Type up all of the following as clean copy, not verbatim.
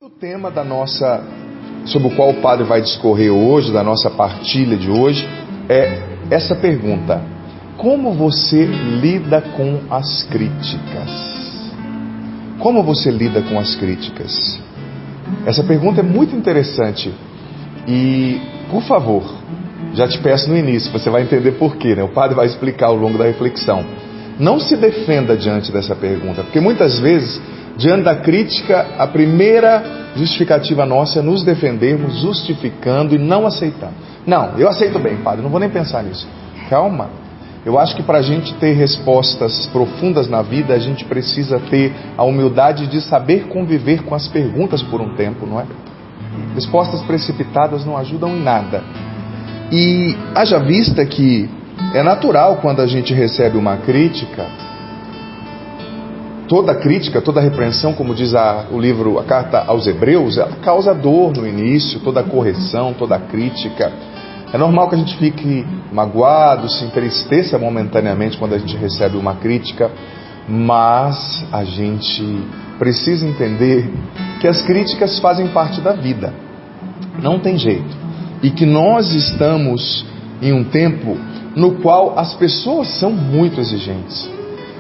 O tema sobre o qual o padre vai discorrer hoje, da nossa partilha de hoje, é essa pergunta: como você lida com as críticas? Como você lida com as críticas? Essa pergunta é muito interessante e, por favor, já te peço no início, você vai entender por quê, né? O padre vai explicar ao longo da reflexão. Não se defenda diante dessa pergunta, porque muitas vezes, diante da crítica, a primeira justificativa nossa é nos defendermos, justificando e não aceitando. Não, eu aceito bem, padre, não vou nem pensar nisso. Calma. Eu acho que para a gente ter respostas profundas na vida, a gente precisa ter a humildade de saber conviver com as perguntas por um tempo, não é? Respostas precipitadas não ajudam em nada. E haja vista que é natural quando a gente recebe uma crítica, toda crítica, toda repreensão, como diz o livro, a carta aos Hebreus, ela causa dor no início, toda correção, toda crítica. É normal que a gente fique magoado, se entristeça momentaneamente quando a gente recebe uma crítica, mas a gente precisa entender que as críticas fazem parte da vida, não tem jeito, e que nós estamos em um tempo no qual as pessoas são muito exigentes.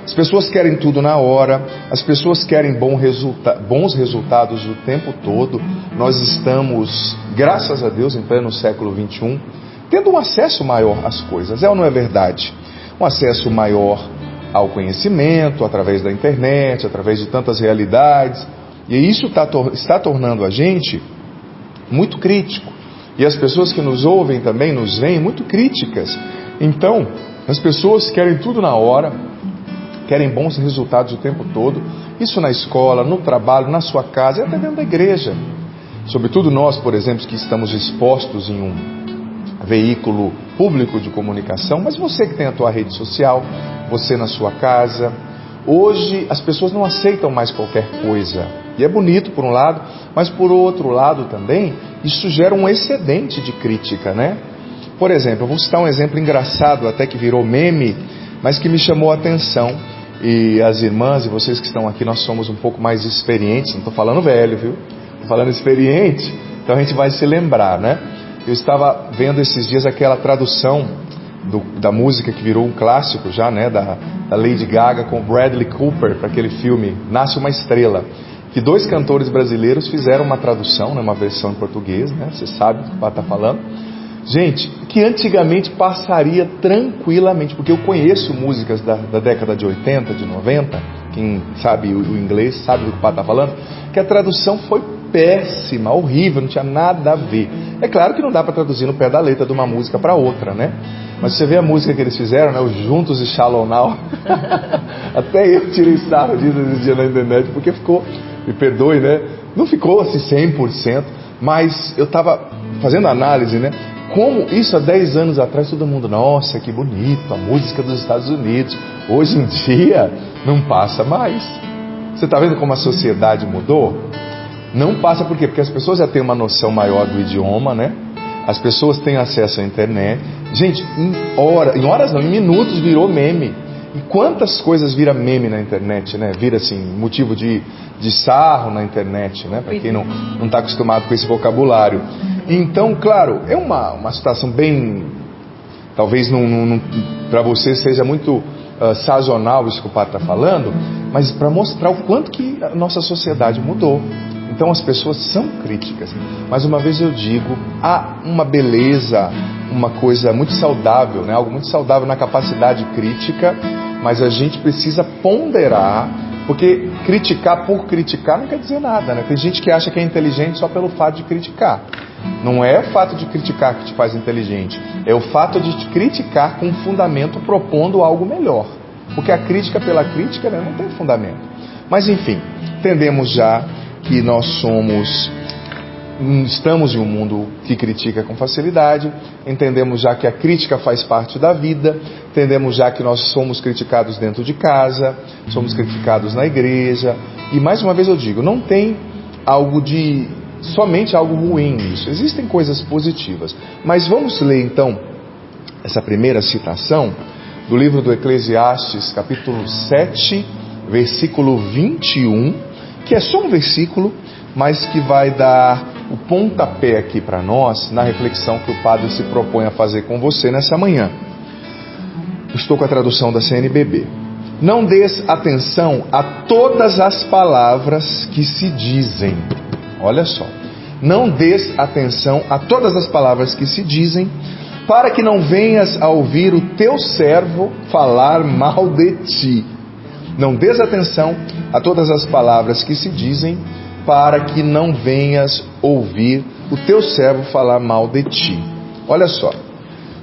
As pessoas querem tudo na hora, as pessoas querem bons resultados o tempo todo. Nós estamos, graças a Deus, em pleno século XXI, tendo um acesso maior às coisas. É ou não é verdade? Um acesso maior ao conhecimento, através da internet, através de tantas realidades. E isso está tornando a gente muito crítico. E as pessoas que nos ouvem também nos veem muito críticas. Então, as pessoas querem tudo na hora, querem bons resultados o tempo todo. Isso na escola, no trabalho, na sua casa e até dentro da igreja. Sobretudo nós, por exemplo, que estamos expostos em um veículo público de comunicação, mas você que tem a tua rede social, você na sua casa. Hoje as pessoas não aceitam mais qualquer coisa. E é bonito por um lado, mas por outro lado também, isso gera um excedente de crítica, né? Por exemplo, eu vou citar um exemplo engraçado, até que virou meme, mas que me chamou a atenção. E as irmãs e vocês que estão aqui, nós somos um pouco mais experientes, não estou falando velho, viu? Estou falando experiente, então a gente vai se lembrar, né? Eu estava vendo esses dias aquela tradução da música que virou um clássico já, né? Da Lady Gaga com Bradley Cooper, para aquele filme Nasce uma Estrela. Que 2 cantores brasileiros fizeram uma tradução, né? Uma versão em português, né? Você sabe do que o padre está falando. Gente, que antigamente passaria tranquilamente, porque eu conheço músicas da década de 80, de 90, quem sabe o inglês sabe do que o padre está falando, que a tradução foi péssima, horrível, não tinha nada a ver. É claro que não dá para traduzir no pé da letra de uma música para outra, né? Mas você vê a música que eles fizeram, né? Os Juntos e Shallow Now. Até eu tirei sarro disso esses dias na internet, porque ficou, me perdoe, né? Não ficou assim 100%, mas eu estava fazendo análise, né? Como isso há 10 anos atrás todo mundo, nossa, que bonito, a música dos Estados Unidos. Hoje em dia não passa mais. Você está vendo como a sociedade mudou? Não passa por quê? Porque as pessoas já têm uma noção maior do idioma, né? As pessoas têm acesso à internet. Gente, em minutos virou meme. E quantas coisas vira meme na internet, né? Vira assim, motivo de sarro na internet, né? Para quem não está acostumado com esse vocabulário. Então, claro, é uma situação bem... Talvez para você seja muito sazonal isso que o padre está falando, mas para mostrar o quanto que a nossa sociedade mudou. Então as pessoas são críticas. Mais uma vez eu digo, há uma beleza, uma coisa muito saudável, né? Algo muito saudável na capacidade crítica, mas a gente precisa ponderar, porque criticar por criticar não quer dizer nada, né? Tem gente que acha que é inteligente só pelo fato de criticar. Não é o fato de criticar que te faz inteligente, é o fato de te criticar com fundamento, propondo algo melhor. Porque a crítica pela crítica, né, não tem fundamento. Mas enfim, entendemos já que nós estamos em um mundo que critica com facilidade, entendemos já que a crítica faz parte da vida, entendemos já que nós somos criticados dentro de casa, somos criticados na igreja, e mais uma vez eu digo, não tem somente algo ruim nisso, existem coisas positivas. Mas vamos ler então essa primeira citação do livro do Eclesiastes, capítulo 7, versículo 21, que é só um versículo, mas que vai dar o pontapé aqui para nós na reflexão que o padre se propõe a fazer com você nessa manhã. Estou com a tradução da CNBB. Não dês atenção a todas as palavras que se dizem. Olha só. Não dês atenção a todas as palavras que se dizem, para que não venhas a ouvir o teu servo falar mal de ti. Não dês atenção a todas as palavras que se dizem, para que não venhas ouvir o teu servo falar mal de ti. Olha só,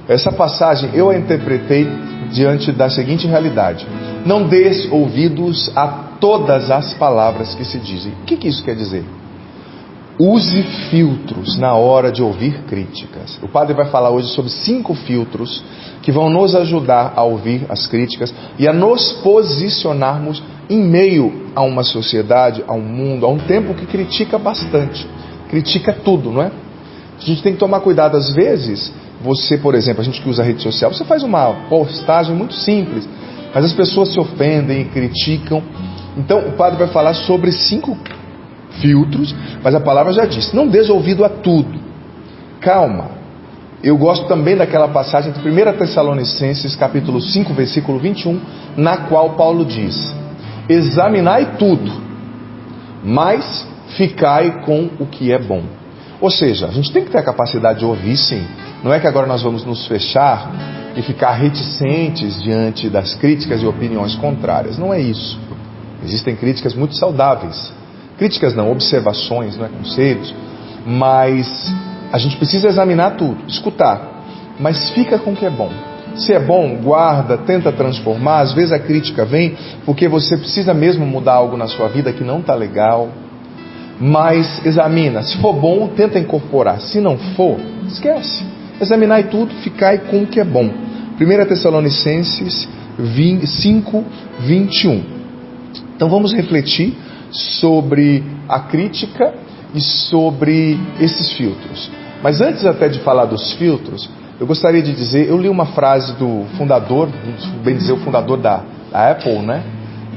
essa passagem eu a interpretei diante da seguinte realidade: não dês ouvidos a todas as palavras que se dizem. O que isso quer dizer? Use filtros na hora de ouvir críticas. O padre vai falar hoje sobre 5 filtros que vão nos ajudar a ouvir as críticas e a nos posicionarmos em meio a uma sociedade, a um mundo, a um tempo que critica bastante. Critica tudo, não é? A gente tem que tomar cuidado. Às vezes, você, por exemplo, a gente que usa a rede social, você faz uma postagem muito simples, mas as pessoas se ofendem e criticam. Então, o padre vai falar sobre 5 filtros, mas a palavra já disse: não dês ouvido a tudo. Calma. Eu gosto também daquela passagem de 1 Tessalonicenses, capítulo 5, versículo 21, na qual Paulo diz: examinai tudo, mas ficai com o que é bom. Ou seja, a gente tem que ter a capacidade de ouvir, sim. Não é que agora nós vamos nos fechar e ficar reticentes diante das críticas e opiniões contrárias. Não é isso. Existem críticas muito saudáveis. Críticas não, observações, não é, conselhos, mas a gente precisa examinar tudo, escutar, mas fica com o que é bom. Se é bom, guarda, tenta transformar. Às vezes a crítica vem porque você precisa mesmo mudar algo na sua vida que não está legal, mas examina. Se for bom, tenta incorporar. Se não for, esquece. Examinai tudo, ficai com o que é bom. 1 Tessalonicenses 5, 21. Então vamos refletir sobre a crítica e sobre esses filtros. Mas antes até de falar dos filtros, eu gostaria de dizer, eu li uma frase do fundador, bem dizer, o fundador da Apple, né,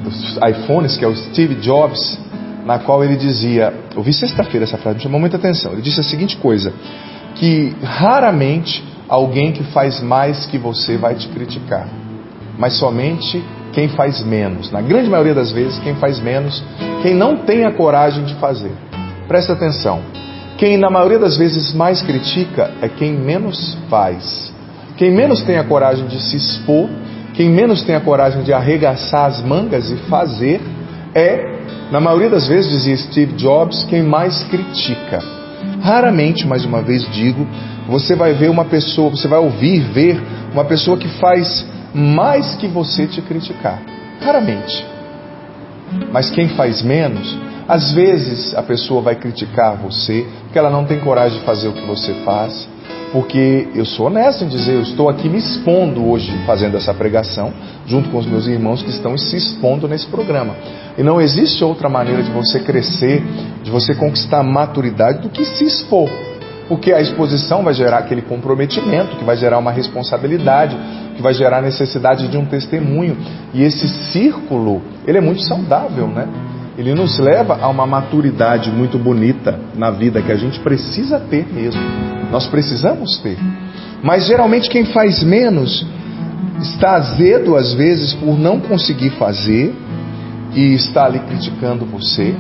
dos iPhones, que é o Steve Jobs, na qual ele dizia, eu vi sexta-feira essa frase, me chamou muita atenção. Ele disse a seguinte coisa, que raramente alguém que faz mais que você vai te criticar, mas somente quem faz menos. Na grande maioria das vezes, quem faz menos, quem não tem a coragem de fazer. Presta atenção. Quem na maioria das vezes mais critica é quem menos faz. Quem menos tem a coragem de se expor, quem menos tem a coragem de arregaçar as mangas e fazer, é, na maioria das vezes, dizia Steve Jobs, quem mais critica. Raramente, mais uma vez digo, você vai ver uma pessoa, você vai ver uma pessoa que faz mais que você te criticar. Raramente. Mas quem faz menos, às vezes a pessoa vai criticar você, porque ela não tem coragem de fazer o que você faz, porque eu sou honesto em dizer, eu estou aqui me expondo hoje, fazendo essa pregação, junto com os meus irmãos que estão se expondo nesse programa. E não existe outra maneira de você crescer, de você conquistar maturidade do que se expor. Porque a exposição vai gerar aquele comprometimento, que vai gerar uma responsabilidade, que vai gerar a necessidade de um testemunho. E esse círculo, ele é muito saudável, né? Ele nos leva a uma maturidade muito bonita na vida, que a gente precisa ter mesmo. Nós precisamos ter. Mas geralmente quem faz menos está azedo às vezes por não conseguir fazer e está ali criticando você.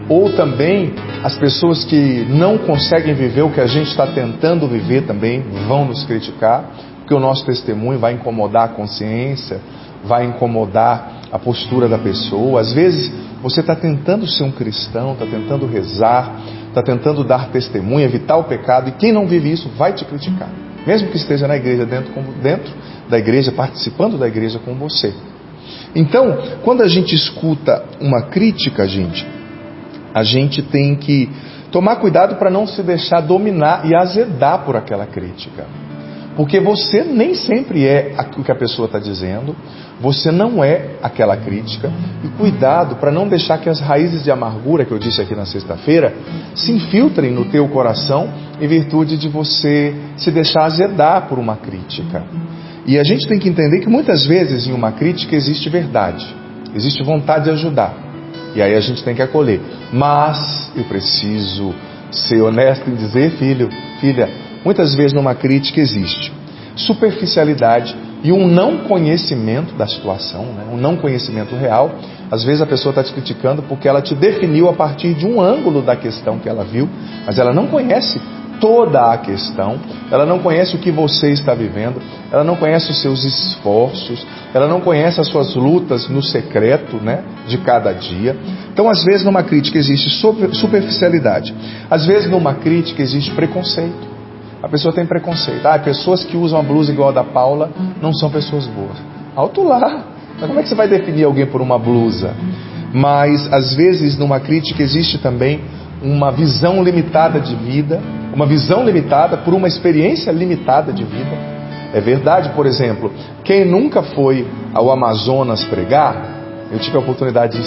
Ou também as pessoas que não conseguem viver o que a gente está tentando viver também vão nos criticar, porque o nosso testemunho vai incomodar a consciência, vai incomodar a postura da pessoa. Às vezes você está tentando ser um cristão, está tentando rezar, está tentando dar testemunho, evitar o pecado, e quem não vive isso vai te criticar, mesmo que esteja na igreja, dentro da igreja, participando da igreja com você. Então, quando a gente escuta uma crítica, a gente tem que tomar cuidado para não se deixar dominar e azedar por aquela crítica. Porque você nem sempre é o que a pessoa está dizendo, você não é aquela crítica, e cuidado para não deixar que as raízes de amargura, que eu disse aqui na sexta-feira, se infiltrem no teu coração em virtude de você se deixar azedar por uma crítica. E a gente tem que entender que muitas vezes em uma crítica existe verdade, existe vontade de ajudar. E aí a gente tem que acolher. Mas eu preciso ser honesto em dizer, filho, filha, muitas vezes numa crítica existe superficialidade e um não conhecimento da situação, né? Um não conhecimento real. Às vezes a pessoa está te criticando porque ela te definiu a partir de um ângulo da questão que ela viu, mas ela não conhece toda a questão, ela não conhece o que você está vivendo, ela não conhece os seus esforços, ela não conhece as suas lutas no secreto, né, de cada dia. Então, às vezes numa crítica existe superficialidade, às vezes numa crítica existe preconceito. A pessoa tem preconceito. Pessoas que usam a blusa igual a da Paula não são pessoas boas. Alto lá! Mas como é que você vai definir alguém por uma blusa? Mas, às vezes, numa crítica existe também uma visão limitada de vida, uma visão limitada por uma experiência limitada de vida. É verdade, por exemplo, quem nunca foi ao Amazonas pregar, eu tive a oportunidade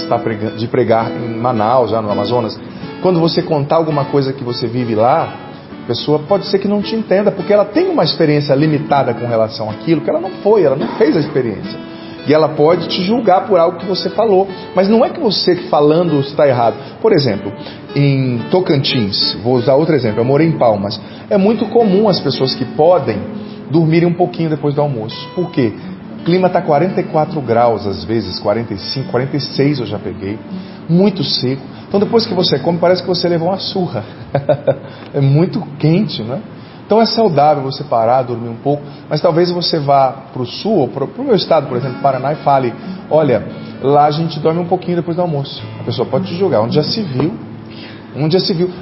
de pregar em Manaus, já no Amazonas. Quando você contar alguma coisa que você vive lá, a pessoa pode ser que não te entenda, porque ela tem uma experiência limitada com relação àquilo, que ela não fez a experiência. E ela pode te julgar por algo que você falou. Mas não é que você falando está errado. Por exemplo, em Tocantins, vou usar outro exemplo, eu morei em Palmas. É muito comum as pessoas que podem dormirem um pouquinho depois do almoço. Por quê? O clima está 44 graus, às vezes 45, 46 eu já peguei. Muito seco. Então depois que você come, parece que você levou uma surra. É muito quente, né? Então é saudável você parar, dormir um pouco, mas talvez você vá para o sul, ou para o meu estado, por exemplo, Paraná, e fale, olha, lá a gente dorme um pouquinho depois do almoço. A pessoa pode te julgar, onde já se viu,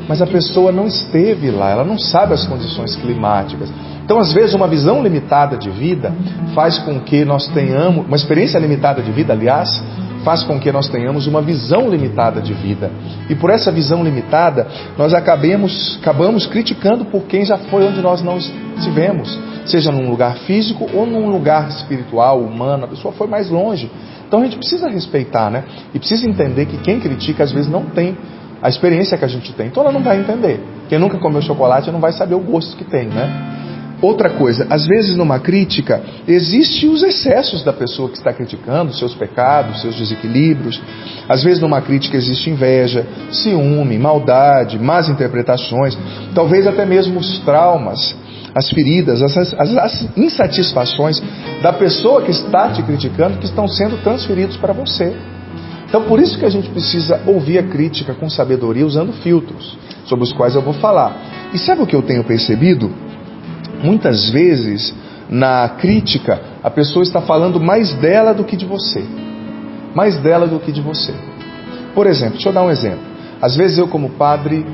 mas a pessoa não esteve lá, ela não sabe as condições climáticas. Então, às vezes, uma visão limitada de vida faz com que nós tenhamos, uma experiência limitada de vida, aliás, faz com que nós tenhamos uma visão limitada de vida. E por essa visão limitada, nós acabamos criticando por quem já foi onde nós não estivemos, seja num lugar físico ou num lugar espiritual, humano, a pessoa foi mais longe. Então a gente precisa respeitar, né? E precisa entender que quem critica às vezes não tem a experiência que a gente tem, então ela não vai entender. Quem nunca comeu chocolate não vai saber o gosto que tem, né? Outra coisa, às vezes numa crítica, existem os excessos da pessoa que está criticando, seus pecados, seus desequilíbrios. Às vezes numa crítica existe inveja, ciúme, maldade, más interpretações, talvez até mesmo os traumas, as feridas, as insatisfações da pessoa que está te criticando, que estão sendo transferidos para você. Então por isso que a gente precisa ouvir a crítica com sabedoria, usando filtros, sobre os quais eu vou falar. E sabe o que eu tenho percebido? Muitas vezes, na crítica, a pessoa está falando mais dela do que de você. Mais dela do que de você. Por exemplo, deixa eu dar um exemplo. Às vezes eu, como padre,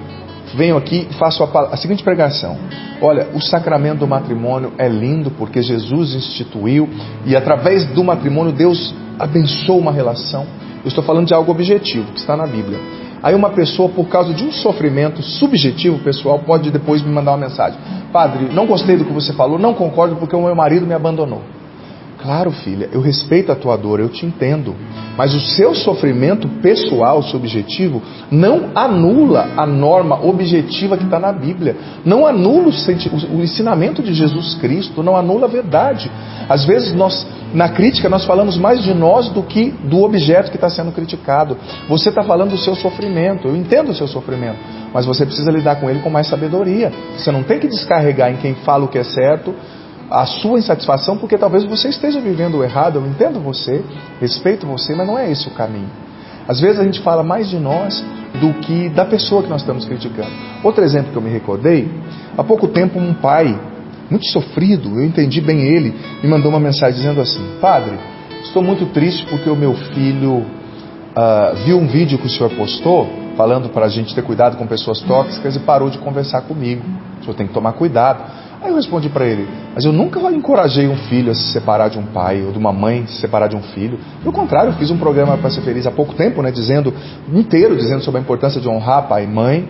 venho aqui e faço a seguinte pregação. Olha, o sacramento do matrimônio é lindo porque Jesus instituiu e através do matrimônio Deus abençoa uma relação. Eu estou falando de algo objetivo, que está na Bíblia. Aí uma pessoa, por causa de um sofrimento subjetivo pessoal, pode depois me mandar uma mensagem. Padre, não gostei do que você falou, não concordo porque o meu marido me abandonou. Claro, filha, eu respeito a tua dor, eu te entendo. Mas o seu sofrimento pessoal, subjetivo, não anula a norma objetiva que está na Bíblia. Não anula o ensinamento de Jesus Cristo, não anula a verdade. Às vezes, na crítica, nós falamos mais de nós do que do objeto que está sendo criticado. Você está falando do seu sofrimento, eu entendo o seu sofrimento, mas você precisa lidar com ele com mais sabedoria. Você não tem que descarregar em quem fala o que é certo a sua insatisfação, porque talvez você esteja vivendo o errado. Eu entendo você, respeito você, mas não é esse o caminho. Às vezes a gente fala mais de nós do que da pessoa que nós estamos criticando. Outro exemplo que eu me recordei, há pouco tempo um pai, muito sofrido, eu entendi bem ele, me mandou uma mensagem dizendo assim: Padre, estou muito triste porque o meu filho viu um vídeo que o senhor postou, falando para a gente ter cuidado com pessoas tóxicas e parou de conversar comigo. O senhor tem que tomar cuidado. Aí eu respondi para ele: mas eu nunca encorajei um filho a se separar de um pai, ou de uma mãe se separar de um filho. Pelo contrário, eu fiz um programa para ser feliz há pouco tempo, né, dizendo sobre a importância de honrar pai e mãe.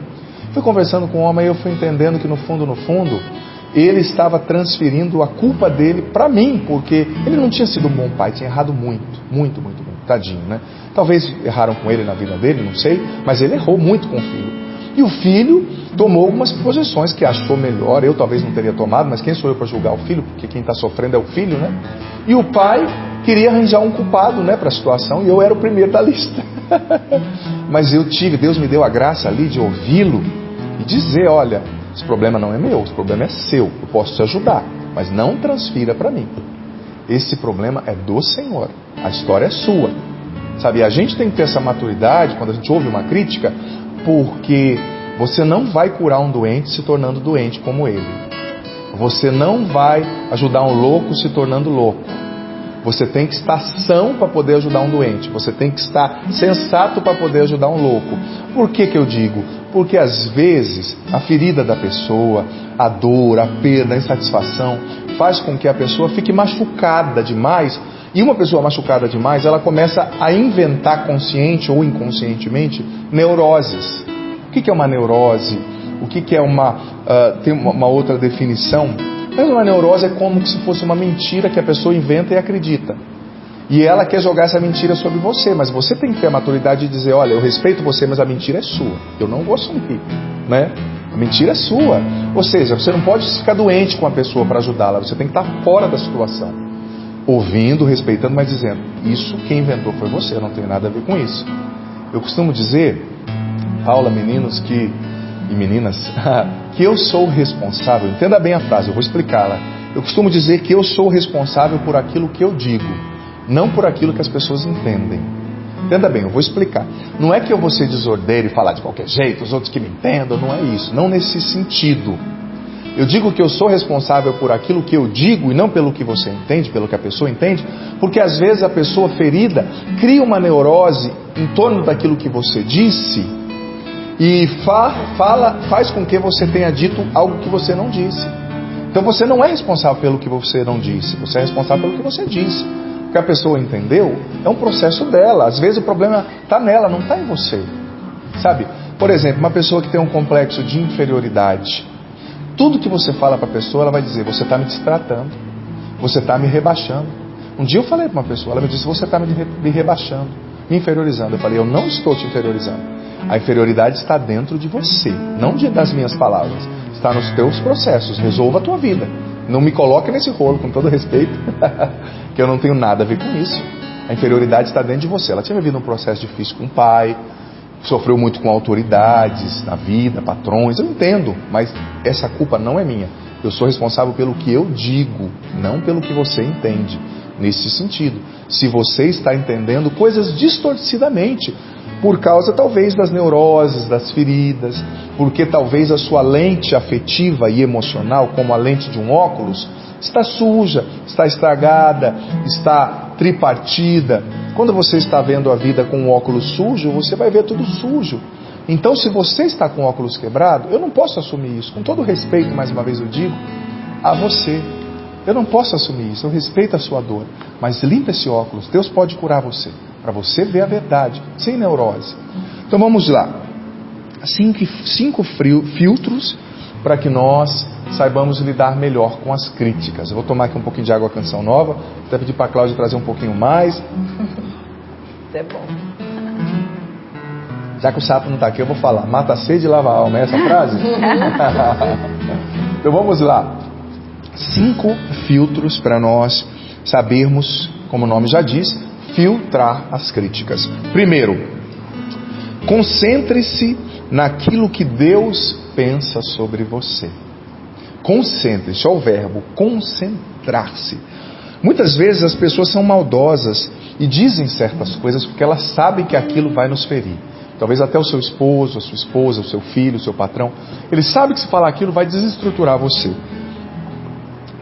Fui conversando com o homem e eu fui entendendo que no fundo, ele estava transferindo a culpa dele para mim, porque ele não tinha sido um bom pai, tinha errado muito, tadinho, né? Talvez erraram com ele na vida dele, não sei, mas ele errou muito com o filho. E o filho tomou algumas posições que achou melhor, eu talvez não teria tomado, mas quem sou eu para julgar o filho? Porque quem está sofrendo é o filho, né? E o pai queria arranjar um culpado, né, para a situação, e eu era o primeiro da lista. Mas Deus me deu a graça ali de ouvi-lo e dizer, olha, esse problema não é meu, esse problema é seu, eu posso te ajudar, mas não transfira para mim. Esse problema é do Senhor, a história é sua. Sabe, a gente tem que ter essa maturidade quando a gente ouve uma crítica, porque você não vai curar um doente se tornando doente como ele. Você não vai ajudar um louco se tornando louco. Você tem que estar são para poder ajudar um doente. Você tem que estar sensato para poder ajudar um louco. Por que eu digo? Porque às vezes a ferida da pessoa, a dor, a perda, a insatisfação faz com que a pessoa fique machucada demais. E uma pessoa machucada demais, ela começa a inventar consciente ou inconscientemente neuroses. O que é uma neurose? O que é tem uma outra definição? Mas uma neurose é como se fosse uma mentira que a pessoa inventa e acredita. E ela quer jogar essa mentira sobre você, mas você tem que ter a maturidade de dizer, olha, eu respeito você, mas a mentira é sua. Eu não vou assumir, né? A mentira é sua. Ou seja, você não pode ficar doente com a pessoa para ajudá-la, você tem que estar fora da situação. Ouvindo, respeitando, mas dizendo, isso quem inventou foi você, eu não tenho nada a ver com isso. Eu costumo dizer, Paula, meninos e meninas, que eu sou responsável, entenda bem a frase, eu vou explicá-la. Eu costumo dizer que eu sou responsável por aquilo que eu digo, não por aquilo que as pessoas entendem. Entenda bem, eu vou explicar. Não é que eu vou ser desordeiro e falar de qualquer jeito, os outros que me entendam, não é isso, não nesse sentido. Eu digo que eu sou responsável por aquilo que eu digo e não pelo que você entende, pelo que a pessoa entende, porque às vezes a pessoa ferida cria uma neurose em torno daquilo que você disse e faz com que você tenha dito algo que você não disse. Então você não é responsável pelo que você não disse, você é responsável pelo que você disse. O que a pessoa entendeu é um processo dela. Às vezes o problema está nela, não está em você. Sabe? Por exemplo, uma pessoa que tem um complexo de inferioridade, tudo que você fala para a pessoa, ela vai dizer, você está me destratando, você está me rebaixando. Um dia eu falei para uma pessoa, ela me disse, você está me rebaixando, me inferiorizando. Eu falei, eu não estou te inferiorizando. A inferioridade está dentro de você, não das minhas palavras. Está nos teus processos, resolva a tua vida. Não me coloque nesse rolo, com todo respeito, que eu não tenho nada a ver com isso. A inferioridade está dentro de você. Ela tinha vivido um processo difícil com o pai, sofreu muito com autoridades na vida, patrões, eu entendo, mas essa culpa não é minha. Eu sou responsável pelo que eu digo, não pelo que você entende. Nesse sentido, se você está entendendo coisas distorcidamente, por causa talvez das neuroses, das feridas, porque talvez a sua lente afetiva e emocional, como a lente de um óculos, está suja, está estragada, está tripartida. Quando você está vendo a vida com um óculos sujo, você vai ver tudo sujo. Então, se você está com o óculos quebrado, eu não posso assumir isso. Com todo respeito, mais uma vez eu digo, a você. Eu não posso assumir isso, eu respeito a sua dor. Mas limpa esse óculos, Deus pode curar você, para você ver a verdade, sem neurose. Então vamos lá. 5 filtros para que nós saibamos lidar melhor com as críticas. Eu vou tomar aqui um pouquinho de água, Canção Nova. Até pedir para a Cláudia trazer um pouquinho mais. Isso é bom. Já que o sapo não está aqui, eu vou falar. Mata a sede e lava a alma. É essa a frase? Então vamos lá. 5 filtros para nós sabermos, como o nome já diz, filtrar as críticas. Primeiro, concentre-se naquilo que Deus pensa sobre você. Concentre-se, é o verbo concentrar-se. Muitas vezes as pessoas são maldosas e dizem certas coisas porque elas sabem que aquilo vai nos ferir. Talvez até o seu esposo, a sua esposa, o seu filho, o seu patrão. Ele sabe que se falar aquilo vai desestruturar você.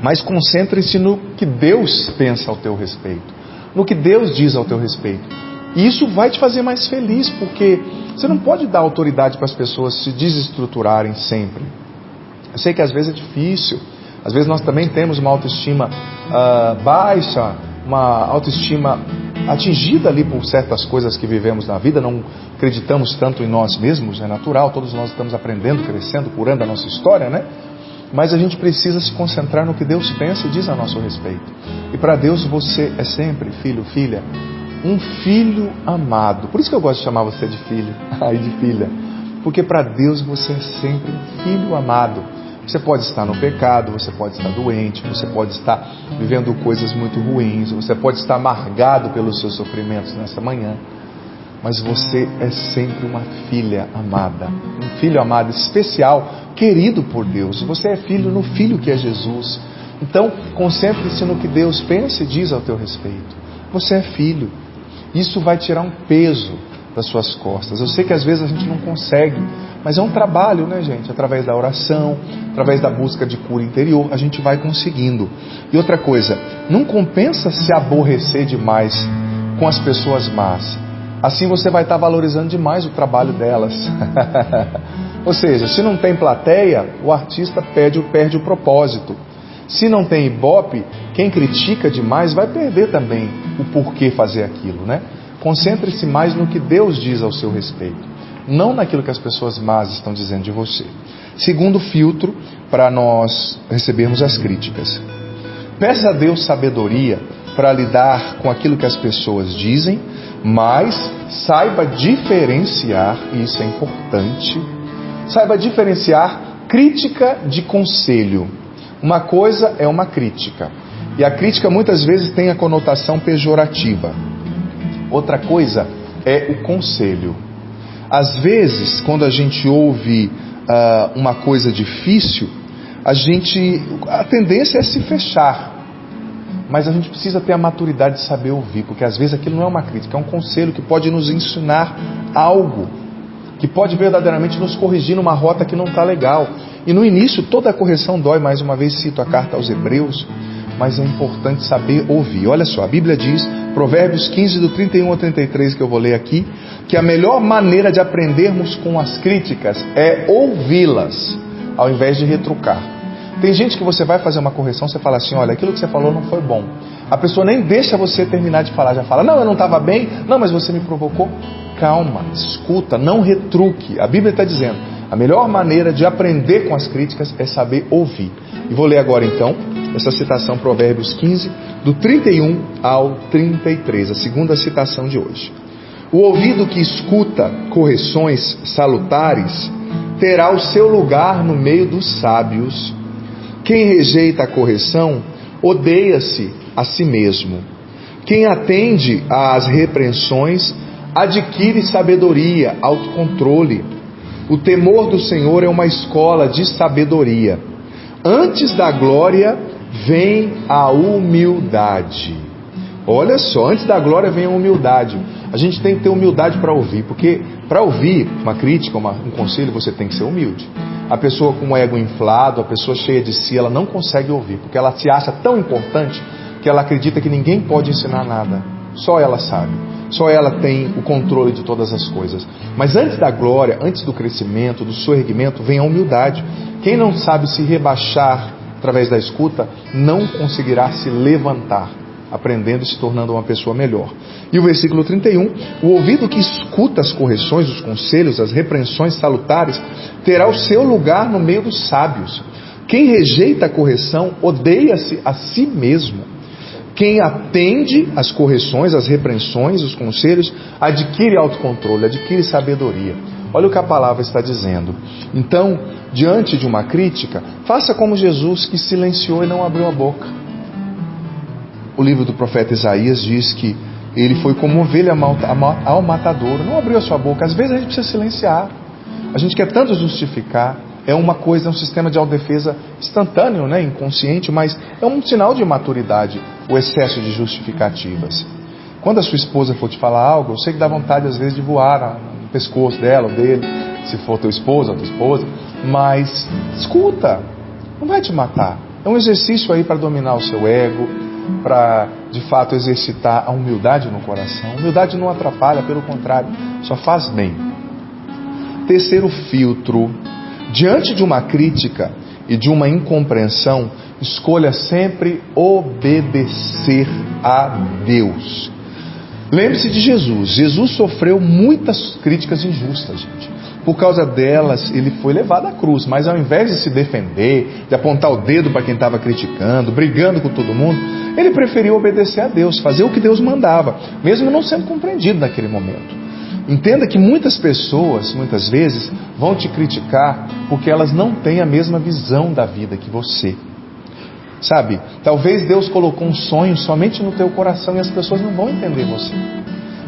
Mas concentre-se no que Deus pensa ao teu respeito, no que Deus diz ao teu respeito. E isso vai te fazer mais feliz, porque você não pode dar autoridade para as pessoas se desestruturarem sempre. Eu sei que às vezes é difícil, às vezes nós também temos uma autoestima baixa, uma autoestima atingida ali por certas coisas que vivemos na vida, não acreditamos tanto em nós mesmos, é natural, todos nós estamos aprendendo, crescendo, curando a nossa história, né? Mas a gente precisa se concentrar no que Deus pensa e diz a nosso respeito. E para Deus você é sempre, filho, filha, um filho amado. Por isso que eu gosto de chamar você de filho e de filha. Porque para Deus você é sempre um filho amado. Você pode estar no pecado, você pode estar doente, você pode estar vivendo coisas muito ruins, você pode estar amargado pelos seus sofrimentos nessa manhã. mas você é sempre uma filha amada, um filho amado, especial, querido por Deus. Você é filho no Filho que é Jesus. Então, concentre-se no que Deus pensa e diz ao teu respeito. Você é filho. Isso vai tirar um peso das suas costas. Eu sei que às vezes a gente não consegue, mas é um trabalho, né, gente? Através da oração, através da busca de cura interior, a gente vai conseguindo. E outra coisa, não compensa se aborrecer demais com as pessoas más. Assim você vai estar valorizando demais o trabalho delas. Ou seja, se não tem plateia, o artista perde o propósito. Se não tem ibope, quem critica demais vai perder também o porquê fazer aquilo, né? Concentre-se mais no que Deus diz ao seu respeito, não naquilo que as pessoas más estão dizendo de você. Segundo filtro, para nós recebermos as críticas. Peça a Deus sabedoria para lidar com aquilo que as pessoas dizem, mas saiba diferenciar, e isso é importante, saiba diferenciar crítica de conselho. Uma coisa é uma crítica, e a crítica muitas vezes tem a conotação pejorativa. Outra coisa é o conselho. Às vezes, quando a gente ouve uma coisa difícil, a tendência é se fechar. Mas a gente precisa ter a maturidade de saber ouvir, porque às vezes aquilo não é uma crítica, é um conselho que pode nos ensinar algo, que pode verdadeiramente nos corrigir numa rota que não está legal. E no início toda a correção dói, mais uma vez cito a carta aos Hebreus, mas é importante saber ouvir. Olha só, a Bíblia diz, Provérbios 15, do 31 ao 33, que eu vou ler aqui, que a melhor maneira de aprendermos com as críticas é ouvi-las, ao invés de retrucar. Tem gente que você vai fazer uma correção, você fala assim, olha, aquilo que você falou não foi bom. A pessoa nem deixa você terminar de falar, já fala, não, eu não estava bem, não, mas você me provocou. Calma, escuta, não retruque. A Bíblia está dizendo, a melhor maneira de aprender com as críticas é saber ouvir. E vou ler agora então, essa citação, Provérbios 15, do 31 ao 33, a segunda citação de hoje. O ouvido que escuta correções salutares terá o seu lugar no meio dos sábios. Quem rejeita a correção, odeia-se a si mesmo. Quem atende às repreensões, adquire sabedoria, autocontrole. O temor do Senhor é uma escola de sabedoria. Antes da glória vem a humildade. Olha só, antes da glória vem a humildade. A gente tem que ter humildade para ouvir, porque para ouvir uma crítica, um conselho, você tem que ser humilde. A pessoa com o ego inflado, a pessoa cheia de si, ela não consegue ouvir, porque ela se acha tão importante que ela acredita que ninguém pode ensinar nada. Só ela sabe, só ela tem o controle de todas as coisas. Mas antes da glória, antes do crescimento, do soerguimento, vem a humildade. Quem não sabe se rebaixar através da escuta, não conseguirá se levantar, aprendendo e se tornando uma pessoa melhor. E o versículo 31, o ouvido que escuta as correções, os conselhos, as repreensões salutares, terá o seu lugar no meio dos sábios. Quem rejeita a correção, odeia-se a si mesmo. Quem atende às correções, às repreensões, os conselhos, adquire autocontrole, adquire sabedoria. Olha o que a palavra está dizendo. Então, diante de uma crítica, faça como Jesus, que silenciou e não abriu a boca. O livro do profeta Isaías diz que ele foi como ovelha ao matadouro, não abriu a sua boca. Às vezes a gente precisa silenciar. A gente quer tanto justificar. É uma coisa, é um sistema de autodefesa instantâneo, né? Inconsciente, mas é um sinal de maturidade, o excesso de justificativas. Quando a sua esposa for te falar algo, eu sei que dá vontade às vezes de voar no pescoço dela ou dele, se for teu esposo ou tua esposa, mas escuta, não vai te matar. É um exercício aí para dominar o seu ego, para de fato exercitar a humildade no coração. A humildade não atrapalha, pelo contrário, só faz bem. Terceiro filtro. Diante de uma crítica e de uma incompreensão, escolha sempre obedecer a Deus. Lembre-se de Jesus. Jesus sofreu muitas críticas injustas, gente. Por causa delas, ele foi levado à cruz. Mas ao invés de se defender, de apontar o dedo para quem estava criticando, brigando com todo mundo, ele preferiu obedecer a Deus, fazer o que Deus mandava, mesmo não sendo compreendido naquele momento. Entenda que muitas pessoas, muitas vezes, vão te criticar porque elas não têm a mesma visão da vida que você. Sabe, talvez Deus colocou um sonho somente no teu coração e as pessoas não vão entender você.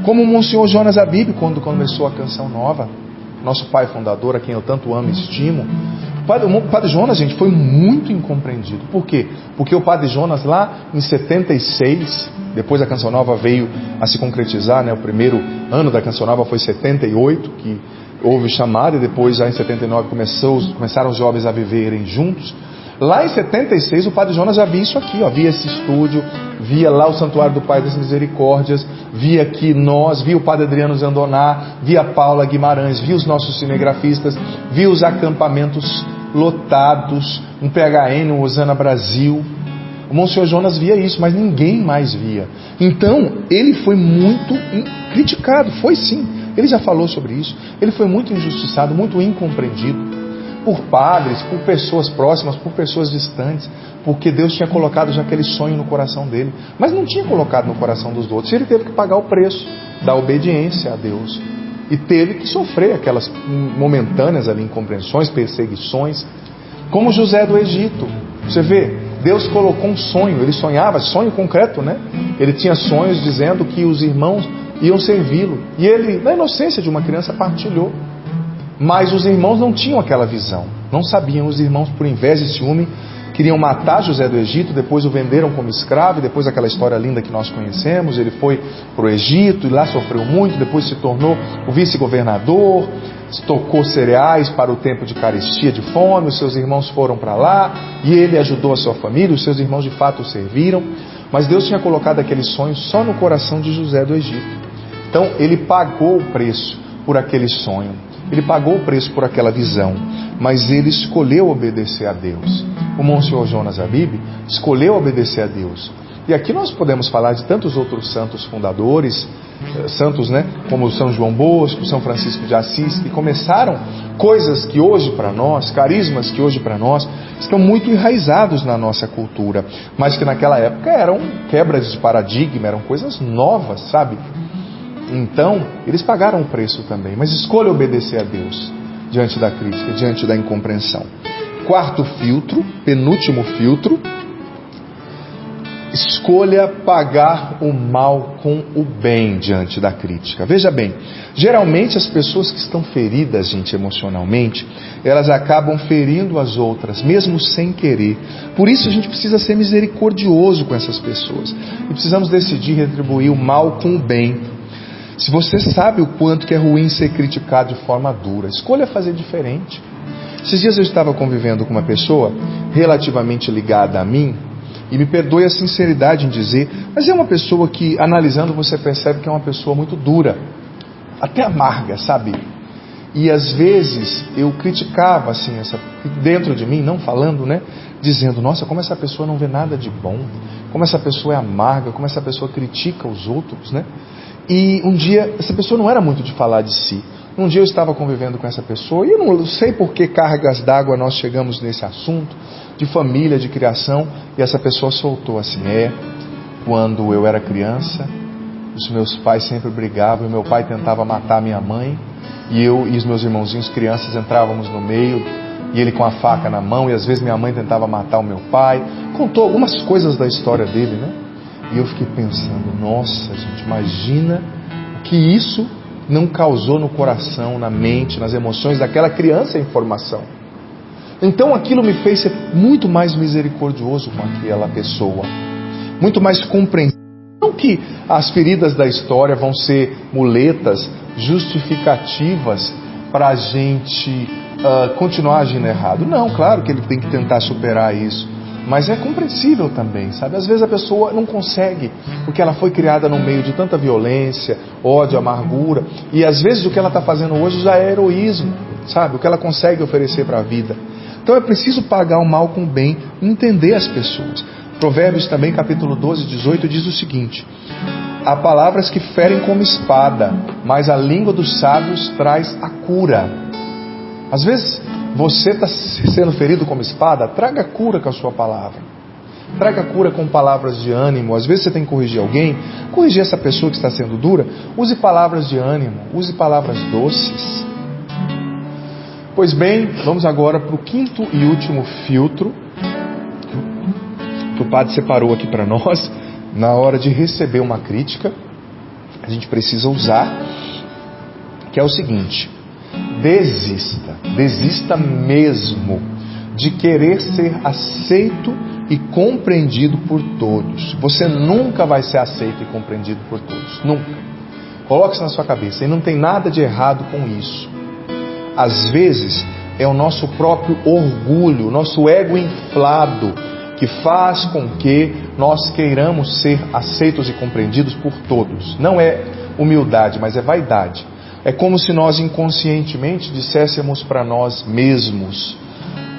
Como o Monsenhor Jonas Abib, quando começou a Canção Nova, nosso pai fundador, a quem eu tanto amo e estimo. O Padre Jonas, gente, foi muito incompreendido. Por quê? Porque o Padre Jonas, lá em 76, depois a Canção Nova veio a se concretizar, né? O primeiro ano da Canção Nova foi 78, que houve chamada, e depois, já em 79, começaram os jovens a viverem juntos. Lá em 76, o Padre Jonas já via isso aqui, ó, via esse estúdio, via lá o Santuário do Pai das Misericórdias, via aqui nós, via o Padre Adriano Zandoná, via a Paula Guimarães, via os nossos cinegrafistas, via os acampamentos lotados, um PHN, um Osana Brasil. O Monsenhor Jonas via isso, mas ninguém mais via. Então, ele foi muito criticado, foi sim, ele já falou sobre isso. Ele foi muito injustiçado, muito incompreendido por padres, por pessoas próximas, por pessoas distantes, porque Deus tinha colocado já aquele sonho no coração dele, mas não tinha colocado no coração dos outros. Ele teve que pagar o preço da obediência a Deus e teve que sofrer aquelas momentâneas ali incompreensões, perseguições, como José do Egito. Você vê, Deus colocou um sonho, ele sonhava, sonho concreto, né? Ele tinha sonhos dizendo que os irmãos iam servi-lo, e ele, na inocência de uma criança, partilhou. Mas os irmãos não tinham aquela visão, não sabiam. Os irmãos, por inveja e ciúme, queriam matar José do Egito, depois o venderam como escravo, e depois aquela história linda que nós conhecemos, ele foi para o Egito e lá sofreu muito, depois se tornou o vice-governador, estocou cereais para o tempo de carestia, de fome, os seus irmãos foram para lá, e ele ajudou a sua família, os seus irmãos de fato o serviram, mas Deus tinha colocado aquele sonho só no coração de José do Egito. Então ele pagou o preço por aquele sonho, ele pagou o preço por aquela visão, mas ele escolheu obedecer a Deus. O Monsenhor Jonas Abib escolheu obedecer a Deus. E aqui nós podemos falar de tantos outros santos fundadores, santos, né, como São João Bosco, São Francisco de Assis, que começaram coisas que hoje para nós, carismas que hoje para nós, estão muito enraizados na nossa cultura, mas que naquela época eram quebras de paradigma, eram coisas novas, sabe? Então, eles pagaram o preço também, mas escolha obedecer a Deus diante da crítica, diante da incompreensão. Quarto filtro, penúltimo filtro, escolha pagar o mal com o bem diante da crítica. Veja bem, geralmente as pessoas que estão feridas, gente, emocionalmente, elas acabam ferindo as outras, mesmo sem querer. Por isso a gente precisa ser misericordioso com essas pessoas e precisamos decidir retribuir o mal com o bem. Se você sabe o quanto que é ruim ser criticado de forma dura, escolha fazer diferente. Esses dias eu estava convivendo com uma pessoa relativamente ligada a mim, e me perdoe a sinceridade em dizer, mas é uma pessoa que, analisando, você percebe que é uma pessoa muito dura, até amarga, sabe? E às vezes eu criticava assim, dentro de mim, não falando, né? Dizendo, nossa, como essa pessoa não vê nada de bom, como essa pessoa é amarga, como essa pessoa critica os outros, né? E um dia, essa pessoa não era muito de falar de si. Um dia eu estava convivendo com essa pessoa e eu não sei por que cargas d'água nós chegamos nesse assunto de família, de criação, e essa pessoa soltou assim, quando eu era criança, os meus pais sempre brigavam e meu pai tentava matar minha mãe, e eu e os meus irmãozinhos crianças entrávamos no meio, e ele com a faca na mão, e às vezes minha mãe tentava matar o meu pai. Contou algumas coisas da história dele, né? E eu fiquei pensando, nossa gente, imagina o que isso não causou no coração, na mente, nas emoções daquela criança em formação. Então aquilo me fez ser muito mais misericordioso com aquela pessoa, muito mais compreensível. Não que as feridas da história vão ser muletas justificativas para a gente continuar agindo errado. Não, claro que ele tem que tentar superar isso. Mas é compreensível também, sabe? Às vezes a pessoa não consegue, porque ela foi criada no meio de tanta violência, ódio, amargura, e às vezes o que ela está fazendo hoje já é heroísmo, sabe? O que ela consegue oferecer para a vida. Então é preciso pagar o mal com o bem, entender as pessoas. Provérbios também, capítulo 12, 18, diz o seguinte: há palavras que ferem como espada, mas a língua dos sábios traz a cura. Às vezes você está sendo ferido como espada, traga cura com a sua palavra. Traga cura com palavras de ânimo. Às vezes você tem que corrigir alguém, corrigir essa pessoa que está sendo dura, use palavras de ânimo, use palavras doces. Pois bem, vamos agora para o quinto e último filtro que o padre separou aqui para nós, na hora de receber uma crítica. a gente precisa usar, que é o seguinte: desista mesmo de querer ser aceito e compreendido por todos. Você nunca vai ser aceito e compreendido por todos, nunca. Coloque isso na sua cabeça, e não tem nada de errado com isso. Às vezes é o nosso próprio orgulho, nosso ego inflado, que faz com que nós queiramos ser aceitos e compreendidos por todos. Não é humildade, mas é vaidade. É como se nós inconscientemente disséssemos para nós mesmos: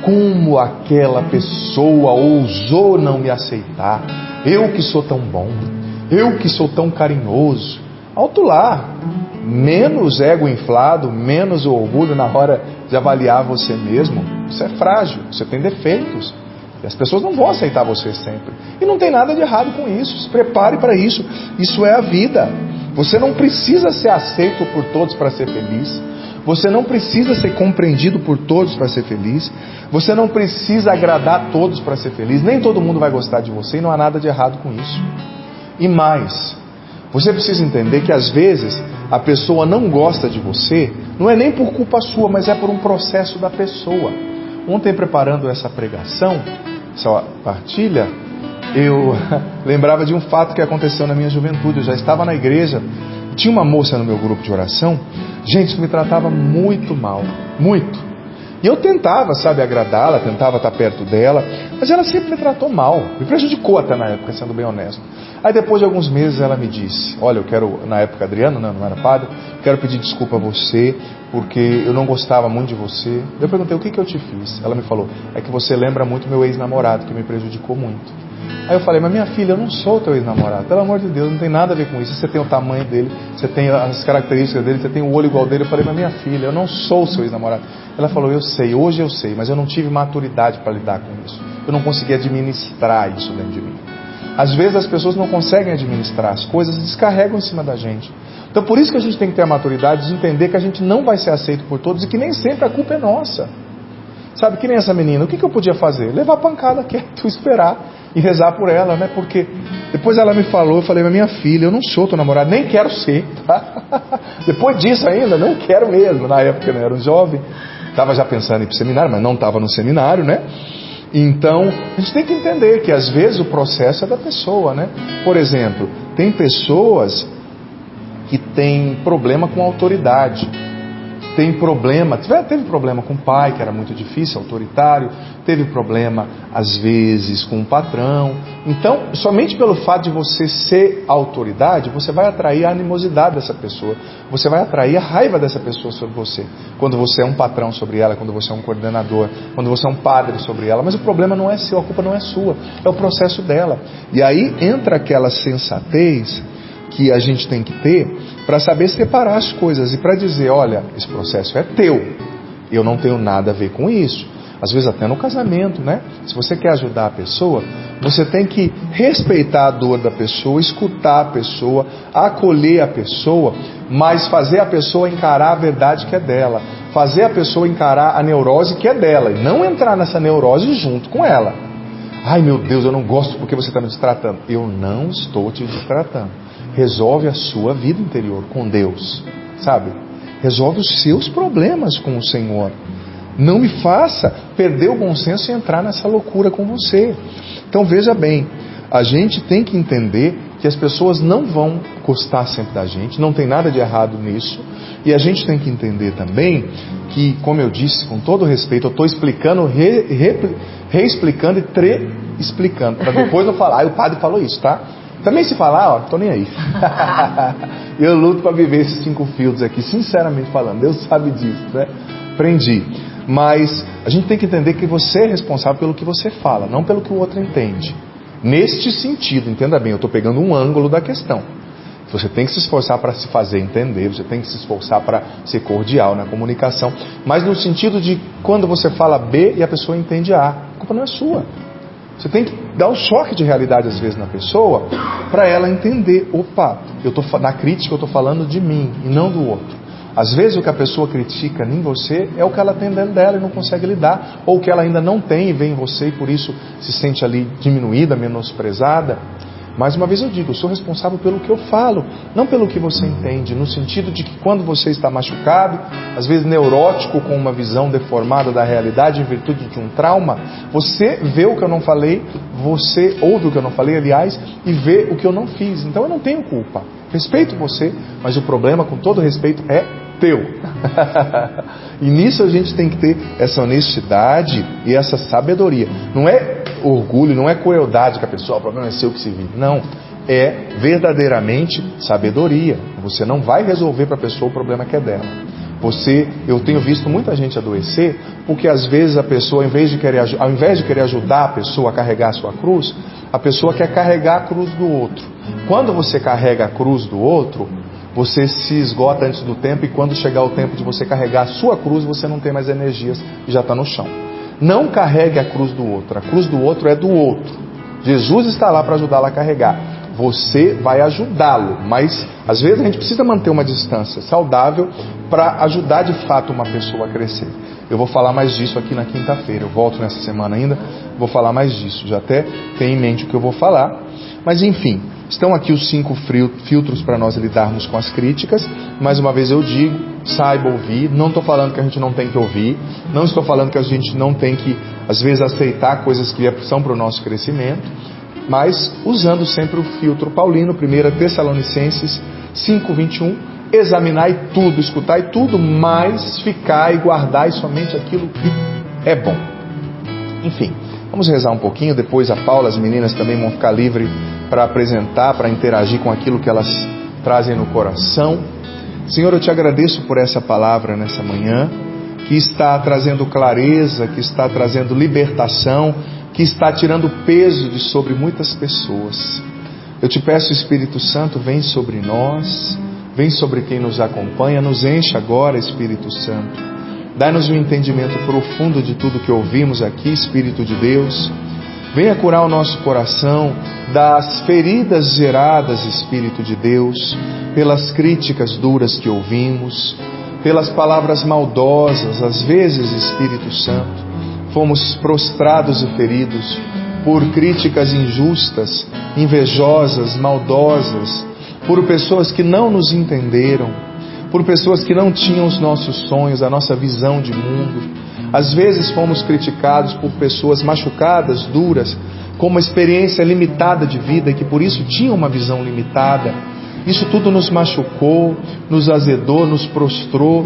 como aquela pessoa ousou não me aceitar? Eu que sou tão bom, eu que sou tão carinhoso. Alto lá, menos ego inflado, menos o orgulho na hora de avaliar você mesmo. Você é frágil, você tem defeitos. E as pessoas não vão aceitar você sempre. E não tem nada de errado com isso. Se prepare para isso. Isso é a vida. Você não precisa ser aceito por todos para ser feliz. Você não precisa ser compreendido por todos para ser feliz. Você não precisa agradar a todos para ser feliz. Nem todo mundo vai gostar de você e não há nada de errado com isso. E mais, você precisa entender que às vezes a pessoa não gosta de você, não é nem por culpa sua, mas é por um processo da pessoa. Ontem, preparando essa pregação, essa partilha, eu lembrava de um fato que aconteceu na minha juventude. Eu já estava na igreja, tinha uma moça no meu grupo de oração, gente, que me tratava muito mal, muito. E eu tentava, agradá-la, tentava estar perto dela, mas ela sempre me tratou mal, me prejudicou até na época, sendo bem honesto. Aí depois de alguns meses ela me disse: olha, eu quero, na época Adriano, não era padre, quero pedir desculpa a você, porque eu não gostava muito de você. Eu perguntei: o que eu te fiz? Ela me falou: é que você lembra muito meu ex-namorado, que me prejudicou muito. Aí eu falei: mas minha filha, eu não sou teu ex-namorado, pelo amor de Deus, não tem nada a ver com isso. Você tem o tamanho dele, você tem as características dele, você tem o olho igual dele. Eu falei: mas minha filha, eu não sou o seu ex-namorado. Ela falou: eu sei, hoje eu sei, mas eu não tive maturidade para lidar com isso. Eu não consegui administrar isso dentro de mim. Às vezes as pessoas não conseguem administrar as coisas e descarregam em cima da gente. Então por isso que a gente tem que ter a maturidade de entender que a gente não vai ser aceito por todos e que nem sempre a culpa é nossa. Sabe, que nem essa menina, o que eu podia fazer? Levar pancada quieto, esperar e rezar por ela, né? Porque depois ela me falou, eu falei: mas minha filha, eu não sou teu namorado, nem quero ser, tá? Depois disso ainda, não quero mesmo. Na época eu era um jovem, estava já pensando em ir para o seminário, mas não estava no seminário, né? Então, a gente tem que entender que às vezes o processo é da pessoa, né? Por exemplo, tem pessoas que têm problema com autoridade. Teve problema com o pai, que era muito difícil, autoritário. Teve problema, às vezes, com o patrão. Então, somente pelo fato de você ser autoridade, você vai atrair a animosidade dessa pessoa. Você vai atrair a raiva dessa pessoa sobre você. Quando você é um patrão sobre ela, quando você é um coordenador, quando você é um padre sobre ela. Mas o problema não é seu, a culpa não é sua. É o processo dela. E aí entra aquela sensatez que a gente tem que ter para saber separar as coisas e para dizer: olha, esse processo é teu, eu não tenho nada a ver com isso. Às vezes até no casamento, né? Se você quer ajudar a pessoa, você tem que respeitar a dor da pessoa, escutar a pessoa, acolher a pessoa, mas fazer a pessoa encarar a verdade que é dela, fazer a pessoa encarar a neurose que é dela e não entrar nessa neurose junto com ela. Ai meu Deus, eu não gosto porque você está me destratando. Eu não estou te destratando. Resolve a sua vida interior com Deus, sabe? Resolve os seus problemas com o Senhor. Não me faça perder o bom senso e entrar nessa loucura com você. Então veja bem, a gente tem que entender que as pessoas não vão gostar sempre da gente, não tem nada de errado nisso. E a gente tem que entender também que, como eu disse, com todo respeito, eu estou explicando, reexplicando e explicando, para depois eu falar: o padre falou isso, tá? Também se falar, ó, tô nem aí. Eu luto para viver esses 5 filtros aqui, sinceramente falando. Deus sabe disso, né? Aprendi. Mas a gente tem que entender que você é responsável pelo que você fala, não pelo que o outro entende. Neste sentido, entenda bem, eu estou pegando um ângulo da questão. Você tem que se esforçar para se fazer entender, você tem que se esforçar para ser cordial na comunicação, mas no sentido de quando você fala B e a pessoa entende A, a culpa não é sua. Você tem que dar um choque de realidade às vezes na pessoa para ela entender: opa, na crítica eu estou falando de mim e não do outro. Às vezes o que a pessoa critica em você é o que ela tem dentro dela e não consegue lidar, ou o que ela ainda não tem e vê em você e por isso se sente ali diminuída, menosprezada. Mais uma vez eu digo, eu sou responsável pelo que eu falo, não pelo que você entende, no sentido de que quando você está machucado, às vezes neurótico, com uma visão deformada da realidade em virtude de um trauma, você vê o que eu não falei, você ouve o que eu não falei, aliás, e vê o que eu não fiz. Então eu não tenho culpa. Respeito você, mas o problema, com todo respeito, é teu. E nisso a gente tem que ter essa honestidade e essa sabedoria. Não é orgulho, não é crueldade que a pessoa, o problema é seu que se vive. Não, é verdadeiramente sabedoria. Você não vai resolver para a pessoa o problema que é dela. Eu tenho visto muita gente adoecer porque às vezes a pessoa, ao invés de querer ajudar a pessoa a carregar a sua cruz, a pessoa quer carregar a cruz do outro. Quando você carrega a cruz do outro, você se esgota antes do tempo, e quando chegar o tempo de você carregar a sua cruz, você não tem mais energias e já está no chão. Não carregue a cruz do outro. A cruz do outro é do outro. Jesus está lá para ajudá-lo a carregar. Você vai ajudá-lo, mas às vezes a gente precisa manter uma distância saudável para ajudar de fato uma pessoa a crescer. Eu vou falar mais disso aqui na quinta-feira. Eu volto nessa semana ainda, vou falar mais disso. Já até tenho em mente o que eu vou falar. Mas enfim, estão aqui os 5 filtros para nós lidarmos com as críticas. Mais uma vez eu digo, saiba ouvir. Não estou falando que a gente não tem que ouvir. Não estou falando que a gente não tem que, às vezes, aceitar coisas que são para o nosso crescimento. Mas usando sempre o filtro paulino, 1 Tessalonicenses 5:21, examinai tudo, escutai tudo, mas ficai e guardai somente aquilo que é bom. Enfim, vamos rezar um pouquinho, depois a Paula, as meninas também vão ficar livres para apresentar, para interagir com aquilo que elas trazem no coração. Senhor, eu te agradeço por essa palavra nessa manhã, que está trazendo clareza, que está trazendo libertação, que está tirando peso de sobre muitas pessoas. Eu te peço, Espírito Santo, vem sobre nós, vem sobre quem nos acompanha, nos enche agora, Espírito Santo. Dá-nos um entendimento profundo de tudo que ouvimos aqui, Espírito de Deus. Venha curar o nosso coração das feridas geradas, Espírito de Deus, pelas críticas duras que ouvimos, pelas palavras maldosas. Às vezes, Espírito Santo, fomos prostrados e feridos por críticas injustas, invejosas, maldosas, por pessoas que não nos entenderam, por pessoas que não tinham os nossos sonhos, a nossa visão de mundo. Às vezes fomos criticados por pessoas machucadas, duras, com uma experiência limitada de vida e que por isso tinham uma visão limitada. Isso tudo nos machucou, nos azedou, nos prostrou.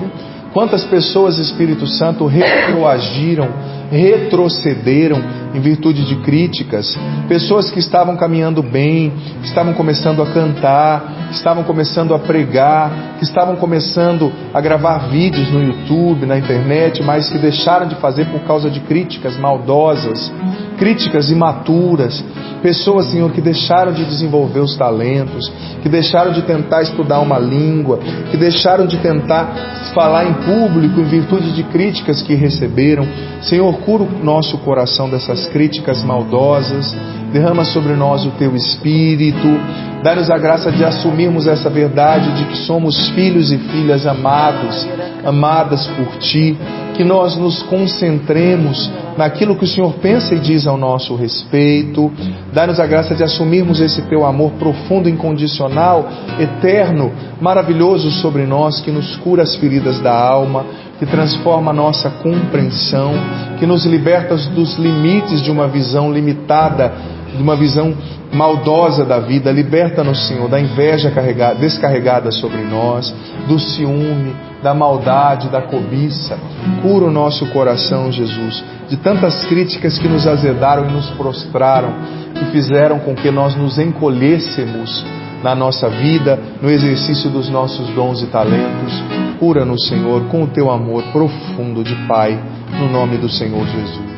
Quantas pessoas, Espírito Santo, retroagiram, retrocederam em virtude de críticas? Pessoas que estavam caminhando bem, que estavam começando a cantar, que estavam começando a pregar, que estavam começando a gravar vídeos no YouTube, na internet, mas que deixaram de fazer por causa de críticas maldosas, críticas imaturas. Pessoas, Senhor, que deixaram de desenvolver os talentos, que deixaram de tentar estudar uma língua, que deixaram de tentar falar em público em virtude de críticas que receberam. Senhor, cura o nosso coração dessas críticas maldosas, derrama sobre nós o Teu Espírito, dá-nos a graça de assumirmos essa verdade de que somos filhos e filhas amados, amadas por Ti, que nós nos concentremos naquilo que o Senhor pensa e diz ao nosso respeito. Dá-nos a graça de assumirmos esse Teu amor profundo, incondicional, eterno, maravilhoso sobre nós, que nos cura as feridas da alma, que transforma a nossa compreensão, que nos liberta dos limites de uma visão limitada, de uma visão maldosa da vida. Liberta-nos, Senhor, da inveja descarregada sobre nós, do ciúme, da maldade, da cobiça. Cura o nosso coração, Jesus, de tantas críticas que nos azedaram e nos prostraram, que fizeram com que nós nos encolhêssemos na nossa vida, no exercício dos nossos dons e talentos. Cura-nos, Senhor, com o Teu amor profundo de Pai, no nome do Senhor Jesus.